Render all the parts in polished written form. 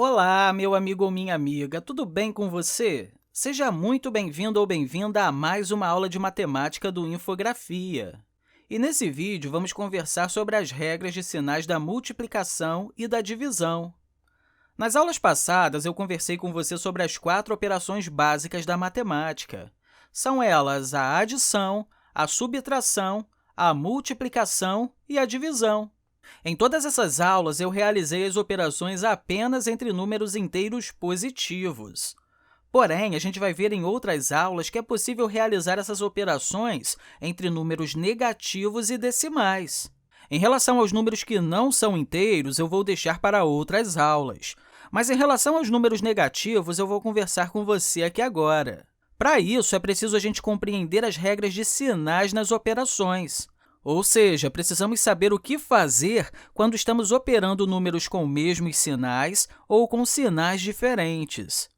Olá, meu amigo ou minha amiga, tudo bem com você? Seja muito bem-vindo ou bem-vinda a mais uma aula de matemática do Infografia. E nesse vídeo, vamos conversar sobre as regras de sinais da multiplicação e da divisão. Nas aulas passadas, eu conversei com você sobre as 4 operações básicas da matemática. São elas a adição, a subtração, a multiplicação e a divisão. Em todas essas aulas, eu realizei as operações apenas entre números inteiros positivos. Porém, a gente vai ver em outras aulas que é possível realizar essas operações entre números negativos e decimais. Em relação aos números que não são inteiros, eu vou deixar para outras aulas. Mas em relação aos números negativos, eu vou conversar com você aqui agora. Para isso, é preciso a gente compreender as regras de sinais nas operações. Ou seja, precisamos saber o que fazer quando estamos operando números com mesmos sinais ou com sinais diferentes.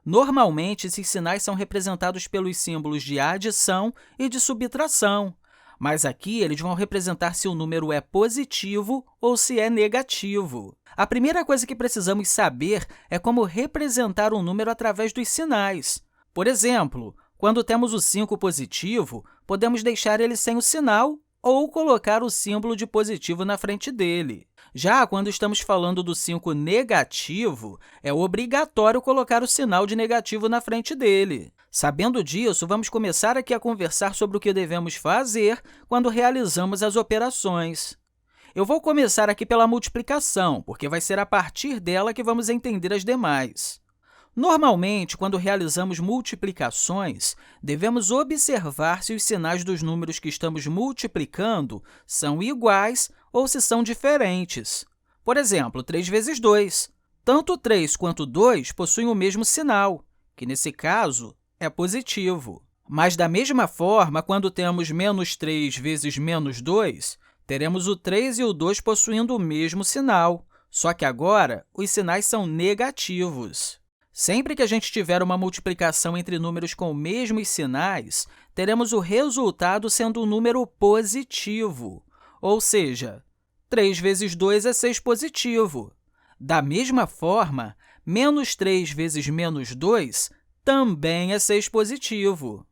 Normalmente, esses sinais são representados pelos símbolos de adição e de subtração, mas aqui eles vão representar se o número é positivo ou se é negativo. A primeira coisa que precisamos saber é como representar um número através dos sinais. Por exemplo, quando temos o 5 positivo, podemos deixar ele sem o sinal ou colocar o símbolo de positivo na frente dele. Já quando estamos falando do 5 negativo, é obrigatório colocar o sinal de negativo na frente dele. Sabendo disso, vamos começar aqui a conversar sobre o que devemos fazer quando realizamos as operações. Eu vou começar aqui pela multiplicação, porque vai ser a partir dela que vamos entender as demais. Normalmente, quando realizamos multiplicações, devemos observar se os sinais dos números que estamos multiplicando são iguais ou se são diferentes. Por exemplo, 3 vezes 2. Tanto 3 quanto 2 possuem o mesmo sinal, que, nesse caso, é positivo. Mas, da mesma forma, quando temos menos 3 vezes menos 2, teremos o 3 e o 2 possuindo o mesmo sinal, só que agora os sinais são negativos. Sempre que a gente tiver uma multiplicação entre números com mesmos sinais, teremos o resultado sendo um número positivo, ou seja, 3 vezes 2 é 6 positivo. Da mesma forma, menos 3 vezes menos 2 também é 6 positivo.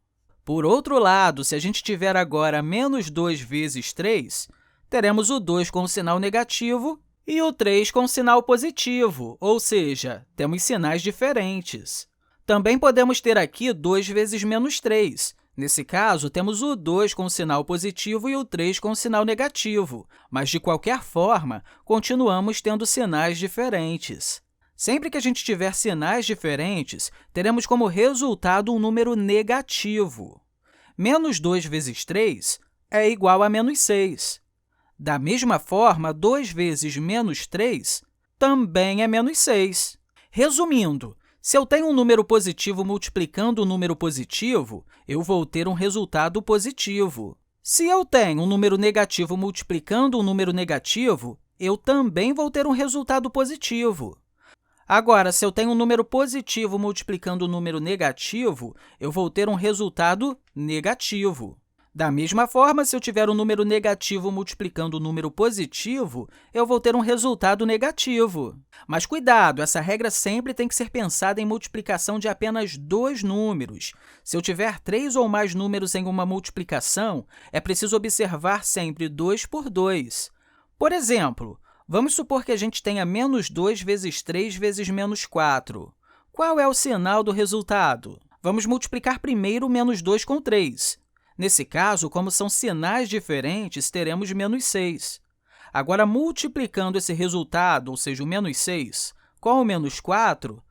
Por outro lado, se a gente tiver agora menos 2 vezes 3, teremos o 2 com sinal negativo e o 3 com sinal positivo, ou seja, temos sinais diferentes. Também podemos ter aqui 2 vezes menos 3. Nesse caso, temos o 2 com sinal positivo e o 3 com sinal negativo, mas, de qualquer forma, continuamos tendo sinais diferentes. Sempre que a gente tiver sinais diferentes, teremos como resultado um número negativo. Menos 2 vezes 3 é igual a menos 6. Da mesma forma, 2 vezes menos 3 também é menos 6. Resumindo, se eu tenho um número positivo multiplicando um número positivo, eu vou ter um resultado positivo. Se eu tenho um número negativo multiplicando um número negativo, eu também vou ter um resultado positivo. Agora, se eu tenho um número positivo multiplicando um número negativo, eu vou ter um resultado negativo. Da mesma forma, se eu tiver um número negativo multiplicando um número positivo, eu vou ter um resultado negativo. Mas cuidado, essa regra sempre tem que ser pensada em multiplicação de apenas 2 números. Se eu tiver 3 ou mais números em uma multiplicação, é preciso observar sempre 2 por 2. Por exemplo, vamos supor que a gente tenha menos 2 vezes 3 vezes menos 4. Qual é o sinal do resultado? Vamos multiplicar primeiro menos 2 com 3. Nesse caso, como são sinais diferentes, teremos menos 6. Agora, multiplicando esse resultado, ou seja, o menos 6, com o menos 4,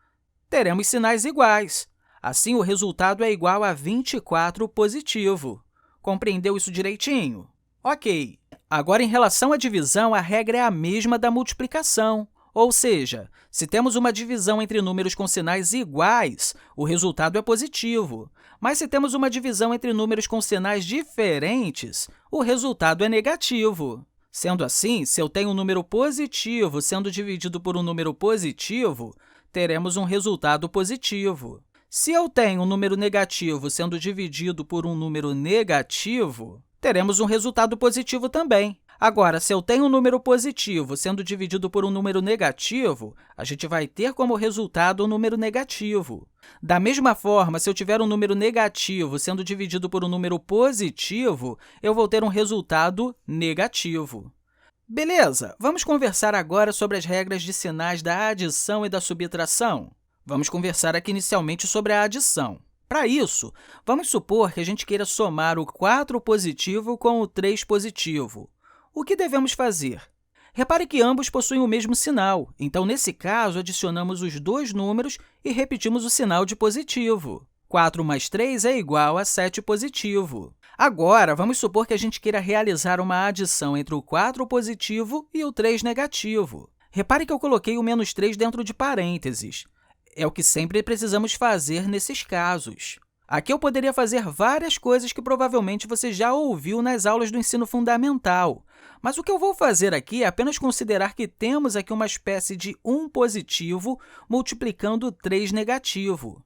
teremos sinais iguais. Assim, o resultado é igual a 24 positivo. Compreendeu isso direitinho? Ok. Agora, em relação à divisão, a regra é a mesma da multiplicação. Ou seja, se temos uma divisão entre números com sinais iguais, o resultado é positivo. Mas se temos uma divisão entre números com sinais diferentes, o resultado é negativo. Sendo assim, se eu tenho um número positivo sendo dividido por um número positivo, teremos um resultado positivo. Se eu tenho um número negativo sendo dividido por um número negativo, teremos um resultado positivo também. Agora, se eu tenho um número positivo sendo dividido por um número negativo, a gente vai ter como resultado um número negativo. Da mesma forma, se eu tiver um número negativo sendo dividido por um número positivo, eu vou ter um resultado negativo. Beleza, vamos conversar agora sobre as regras de sinais da adição e da subtração. Vamos conversar aqui inicialmente sobre a adição. Para isso, vamos supor que a gente queira somar o 4 positivo com o 3 positivo. O que devemos fazer? Repare que ambos possuem o mesmo sinal, então, nesse caso, adicionamos os dois números e repetimos o sinal de positivo. 4 mais 3 é igual a 7 positivo. Agora, vamos supor que a gente queira realizar uma adição entre o 4 positivo e o 3 negativo. Repare que eu coloquei o menos 3 dentro de parênteses. É o que sempre precisamos fazer nesses casos. Aqui eu poderia fazer várias coisas que provavelmente você já ouviu nas aulas do ensino fundamental, mas o que eu vou fazer aqui é apenas considerar que temos aqui uma espécie de 1 positivo multiplicando 3 negativo.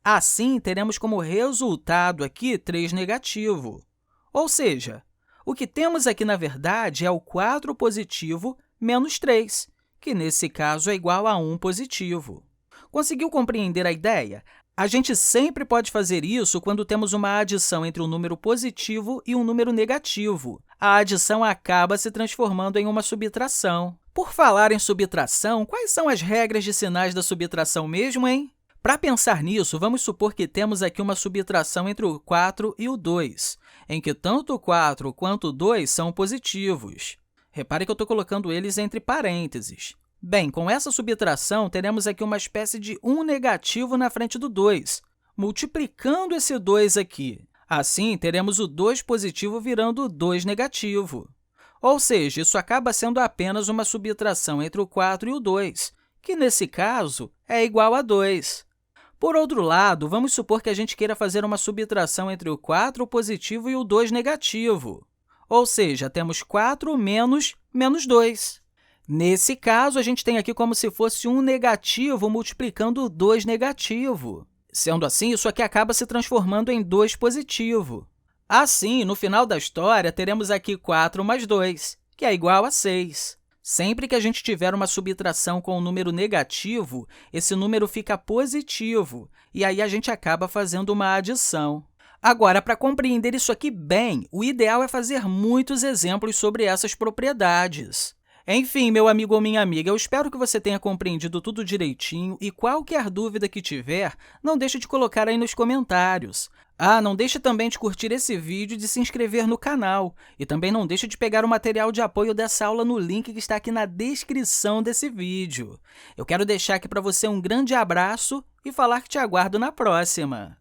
Assim, teremos como resultado aqui 3 negativo. Ou seja, o que temos aqui, na verdade, é o 4 positivo menos 3, que, nesse caso, é igual a 1 positivo. Conseguiu compreender a ideia? A gente sempre pode fazer isso quando temos uma adição entre um número positivo e um número negativo. A adição acaba se transformando em uma subtração. Por falar em subtração, quais são as regras de sinais da subtração mesmo, hein? Para pensar nisso, vamos supor que temos aqui uma subtração entre o 4 e o 2, em que tanto o 4 quanto o 2 são positivos. Repare que eu estou colocando eles entre parênteses. Bem, com essa subtração, teremos aqui uma espécie de 1 negativo na frente do 2, multiplicando esse 2 aqui. Assim, teremos o 2 positivo virando o 2 negativo. Ou seja, isso acaba sendo apenas uma subtração entre o 4 e o 2, que, nesse caso, é igual a 2. Por outro lado, vamos supor que a gente queira fazer uma subtração entre o 4 positivo e o 2 negativo. Ou seja, temos 4 menos 2. Nesse caso, a gente tem aqui como se fosse 1 negativo multiplicando o 2 negativo. Sendo assim, isso aqui acaba se transformando em 2 positivo. Assim, no final da história, teremos aqui 4 mais 2, que é igual a 6. Sempre que a gente tiver uma subtração com um número negativo, esse número fica positivo, e aí a gente acaba fazendo uma adição. Agora, para compreender isso aqui bem, o ideal é fazer muitos exemplos sobre essas propriedades. Enfim, meu amigo ou minha amiga, eu espero que você tenha compreendido tudo direitinho e qualquer dúvida que tiver, não deixe de colocar aí nos comentários. Não deixe também de curtir esse vídeo e de se inscrever no canal. E também não deixe de pegar o material de apoio dessa aula no link que está aqui na descrição desse vídeo. Eu quero deixar aqui para você um grande abraço e falar que te aguardo na próxima!